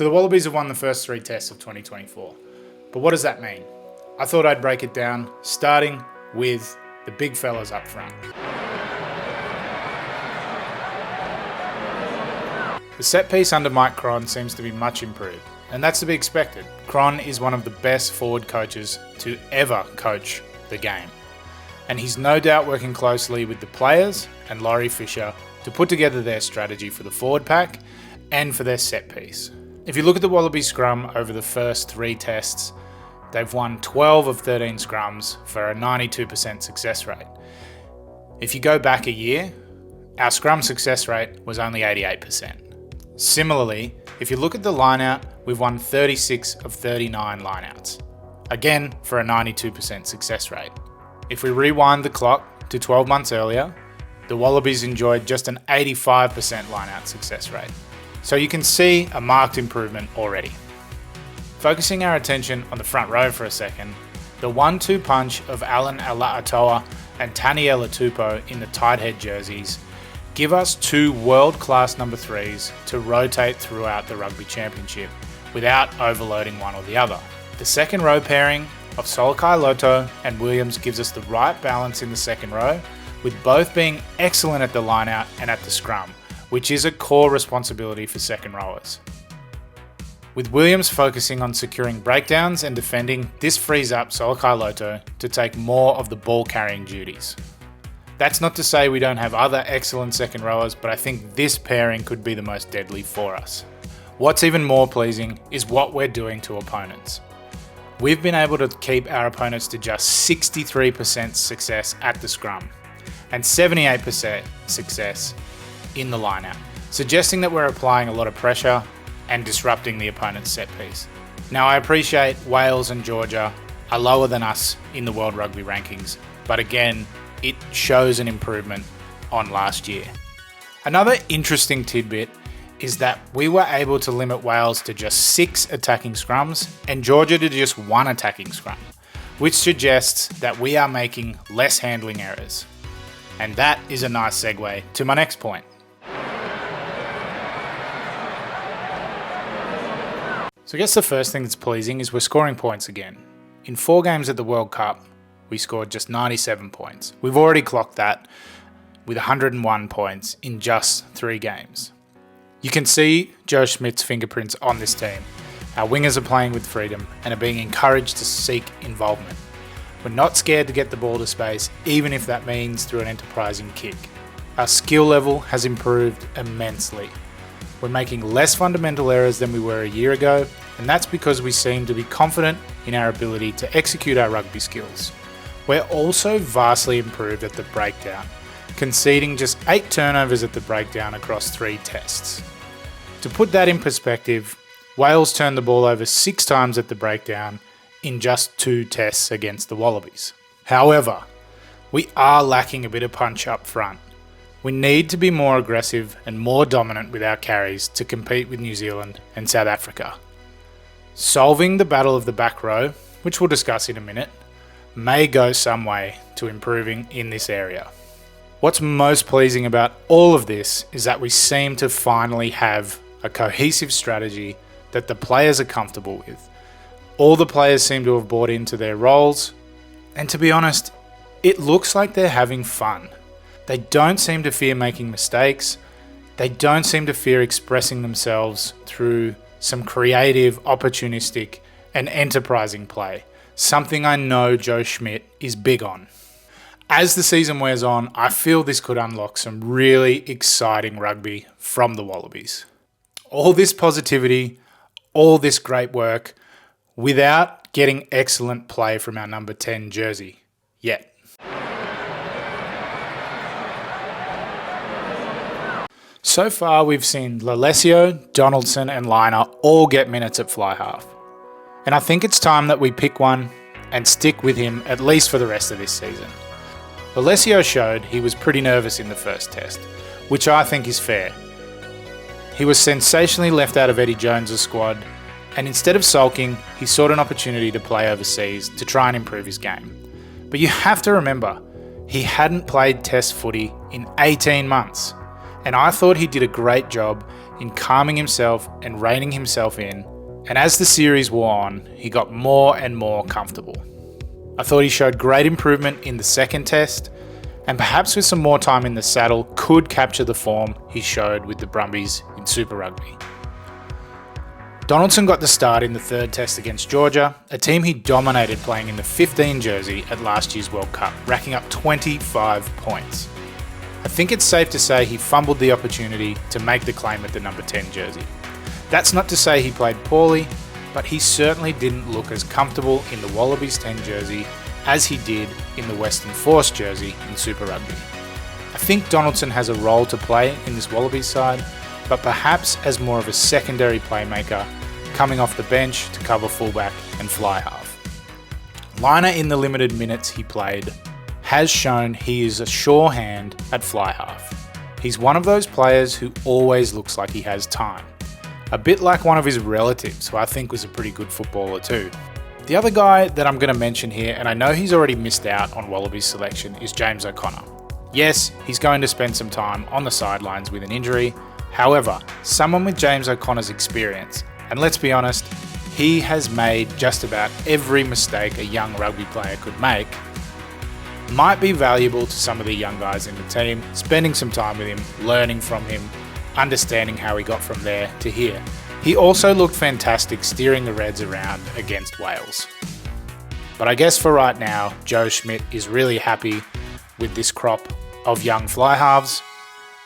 So the Wallabies have won the first 3 tests of 2024. But what does that mean? I thought I'd break it down, starting with the big fellas up front. The set piece under Mike Cron seems to be much improved, and that's to be expected. Cron is one of the best forward coaches to ever coach the game, and he's no doubt working closely with the players and Laurie Fisher to put together their strategy for the forward pack and for their set piece. If you look at the Wallabies scrum over the first 3 tests, they've won 12 of 13 scrums for a 92% success rate. If you go back a year, our scrum success rate was only 88%. Similarly, if you look at the lineout, we've won 36 of 39 lineouts, again for a 92% success rate. If we rewind the clock to 12 months earlier, the Wallabies enjoyed just an 85% lineout success rate. So you can see a marked improvement already. Focusing our attention on the front row for a second, the 1-2 punch of Alan Ala'atoa and Taniela Tupou in the tight head jerseys give us 2 world-class number 3s to rotate throughout the Rugby Championship without overloading one or the other. The second row pairing of Solokai Loto and Williams gives us the right balance in the second row, with both being excellent at the lineout and at the scrum, which is a core responsibility for second rowers. With Williams focusing on securing breakdowns and defending, this frees up Solokai Loto to take more of the ball carrying duties. That's not to say we don't have other excellent second rowers, but I think this pairing could be the most deadly for us. What's even more pleasing is what we're doing to opponents. We've been able to keep our opponents to just 63% success at the scrum and 78% success in the lineout, suggesting that we're applying a lot of pressure and disrupting the opponent's set piece. Now, I appreciate Wales and Georgia are lower than us in the World Rugby rankings, but again, it shows an improvement on last year. Another interesting tidbit is that we were able to limit Wales to just 6 attacking scrums and Georgia to just 1 attacking scrum, which suggests that we are making less handling errors. And that is a nice segue to my next point. So I guess the first thing that's pleasing is we're scoring points again. In 4 games at the World Cup, we scored just 97 points. We've already clocked that with 101 points in just 3 games. You can see Joe Schmidt's fingerprints on this team. Our wingers are playing with freedom and are being encouraged to seek involvement. We're not scared to get the ball to space, even if that means through an enterprising kick. Our skill level has improved immensely. We're making less fundamental errors than we were a year ago, and that's because we seem to be confident in our ability to execute our rugby skills. We're also vastly improved at the breakdown, conceding just 8 turnovers at the breakdown across 3 tests. To put that in perspective, Wales turned the ball over 6 times at the breakdown in just 2 tests against the Wallabies. However, we are lacking a bit of punch up front. We need to be more aggressive and more dominant with our carries to compete with New Zealand and South Africa. Solving the battle of the back row, which we'll discuss in a minute, may go some way to improving in this area. What's most pleasing about all of this is that we seem to finally have a cohesive strategy that the players are comfortable with. All the players seem to have bought into their roles, and to be honest, it looks like they're having fun. They don't seem to fear making mistakes. They don't seem to fear expressing themselves through some creative, opportunistic, and enterprising play. Something I know Joe Schmidt is big on. As the season wears on, I feel this could unlock some really exciting rugby from the Wallabies. All this positivity, all this great work, without getting excellent play from our number 10 jersey yet. So far, we've seen Lalesio, Donaldson and Liner all get minutes at fly half. And I think it's time that we pick one and stick with him at least for the rest of this season. Lalesio showed he was pretty nervous in the first test, which I think is fair. He was sensationally left out of Eddie Jones' squad, and instead of sulking, he sought an opportunity to play overseas to try and improve his game. But you have to remember, he hadn't played test footy in 18 months. And I thought he did a great job in calming himself and reining himself in, and as the series wore on, he got more and more comfortable. I thought he showed great improvement in the second test, and perhaps with some more time in the saddle could capture the form he showed with the Brumbies in Super Rugby. Donaldson got the start in the third test against Georgia, a team he dominated playing in the 15 jersey at last year's World Cup, racking up 25 points. I think it's safe to say he fumbled the opportunity to make the claim at the number 10 jersey. That's not to say he played poorly, but he certainly didn't look as comfortable in the Wallabies 10 jersey as he did in the Western Force jersey in Super Rugby. I think Donaldson has a role to play in this Wallabies side, but perhaps as more of a secondary playmaker, coming off the bench to cover fullback and fly half. Liner, in the limited minutes he played, has shown he is a sure hand at fly half. He's one of those players who always looks like he has time. A bit like one of his relatives, who I think was a pretty good footballer too. The other guy that I'm going to mention here, and I know he's already missed out on Wallabies selection, is James O'Connor. Yes, he's going to spend some time on the sidelines with an injury. However, someone with James O'Connor's experience, and let's be honest, he has made just about every mistake a young rugby player could make, might be valuable to some of the young guys in the team, spending some time with him, learning from him, understanding how he got from there to here. He also looked fantastic steering the Reds around against Wales. But I guess for right now, Joe Schmidt is really happy with this crop of young fly halves,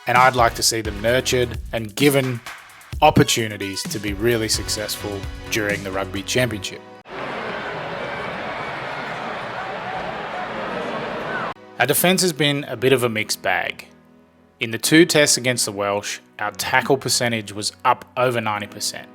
and I'd like to see them nurtured and given opportunities to be really successful during the Rugby Championship. Our defence has been a bit of a mixed bag. In the two tests against the Welsh, our tackle percentage was up over 90%,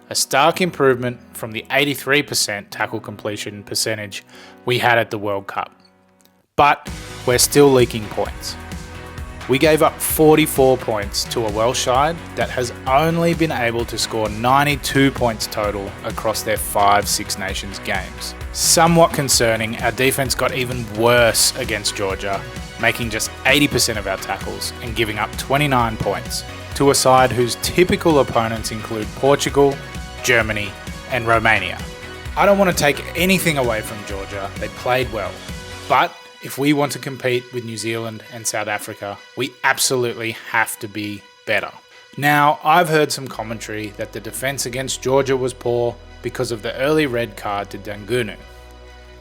a stark improvement from the 83% tackle completion percentage we had at the World Cup. But we're still leaking points. We gave up 44 points to a Welsh side that has only been able to score 92 points total across their 5 Six Nations games. Somewhat concerning, our defence got even worse against Georgia, making just 80% of our tackles and giving up 29 points to a side whose typical opponents include Portugal, Germany, and Romania. I don't want to take anything away from Georgia, they played well, but if we want to compete with New Zealand and South Africa, we absolutely have to be better. Now, I've heard some commentary that the defence against Georgia was poor because of the early red card to Dangunu.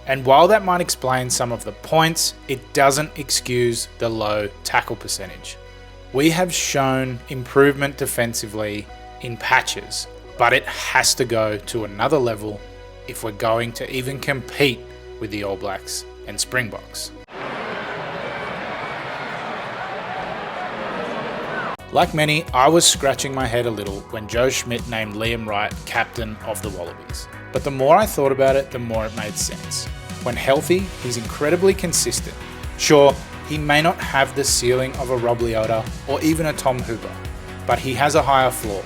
And while that might explain some of the points, it doesn't excuse the low tackle percentage. We have shown improvement defensively in patches, but it has to go to another level if we're going to even compete with the All Blacks and Springboks. Like many, I was scratching my head a little when Joe Schmidt named Liam Wright captain of the Wallabies. But the more I thought about it, the more it made sense. When healthy, he's incredibly consistent. Sure, he may not have the ceiling of a Rob Leota or even a Tom Hooper, but he has a higher floor.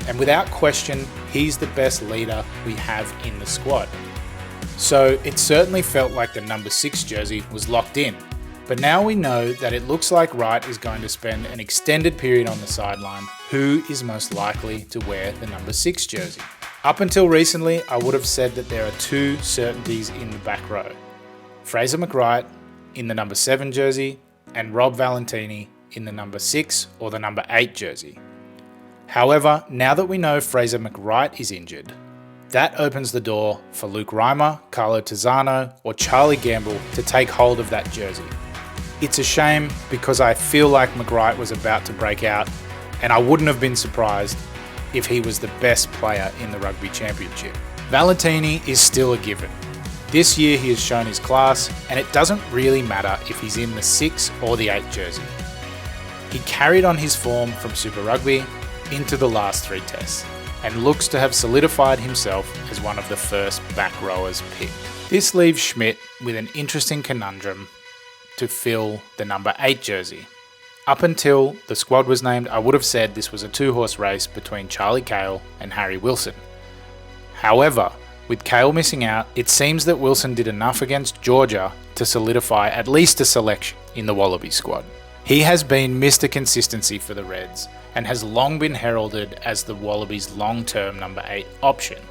And without question, he's the best leader we have in the squad. So it certainly felt like the number 6 jersey was locked in. But now we know that it looks like Wright is going to spend an extended period on the sideline. Who is most likely to wear the number 6 jersey? Up until recently, I would have said that there are 2 certainties in the back row. Fraser McWright in the number 7 jersey and Rob Valentini in the number 6 or the number 8 jersey. However, now that we know Fraser McWright is injured, that opens the door for Luke Reimer, Carlo Tizzano or Charlie Gamble to take hold of that jersey. It's a shame because I feel like McWright was about to break out, and I wouldn't have been surprised if he was the best player in the Rugby Championship. Valentini is still a given. This year he has shown his class, and it doesn't really matter if he's in the 6 or the 8 jersey. He carried on his form from Super Rugby into the last 3 tests, and looks to have solidified himself as one of the first back rowers picked. This leaves Schmidt with an interesting conundrum to fill the number 8 jersey. Up until the squad was named, I would have said this was a 2-horse race between Charlie Cahill and Harry Wilson. However, with Cahill missing out, it seems that Wilson did enough against Georgia to solidify at least a selection in the Wallaby squad. He has been Mr. Consistency for the Reds and has long been heralded as the Wallabies' long-term number 8 option,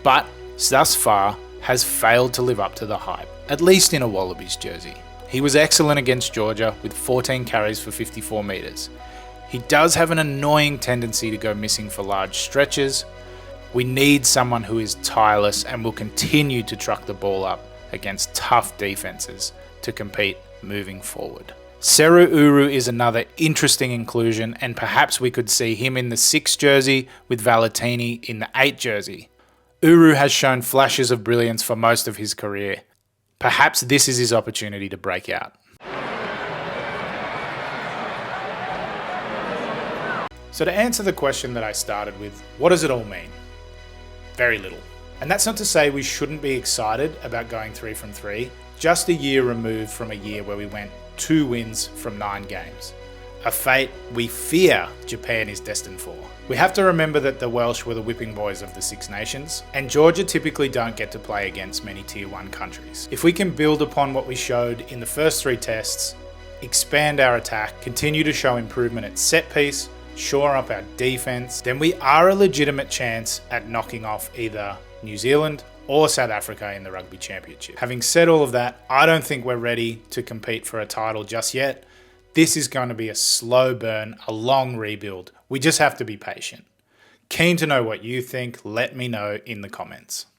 but thus far has failed to live up to the hype, at least in a Wallabies jersey. He was excellent against Georgia with 14 carries for 54 metres. He does have an annoying tendency to go missing for large stretches. We need someone who is tireless and will continue to truck the ball up against tough defences to compete moving forward. Seru Uru is another interesting inclusion, and perhaps we could see him in the 6 jersey with Valetini in the 8 jersey. Uru has shown flashes of brilliance for most of his career. Perhaps this is his opportunity to break out. So to answer the question that I started with, what does it all mean? Very little. And that's not to say we shouldn't be excited about going 3 from 3, just a year removed from a year where we went 2 wins from 9 games. A fate we fear Japan is destined for. We have to remember that the Welsh were the whipping boys of the Six Nations, and Georgia typically don't get to play against many Tier 1 countries. If we can build upon what we showed in the first 3 tests, expand our attack, continue to show improvement at set piece, shore up our defence, then we are a legitimate chance at knocking off either New Zealand or South Africa in the Rugby Championship. Having said all of that, I don't think we're ready to compete for a title just yet. This is going to be a slow burn, a long rebuild. We just have to be patient. Keen to know what you think. Let me know in the comments.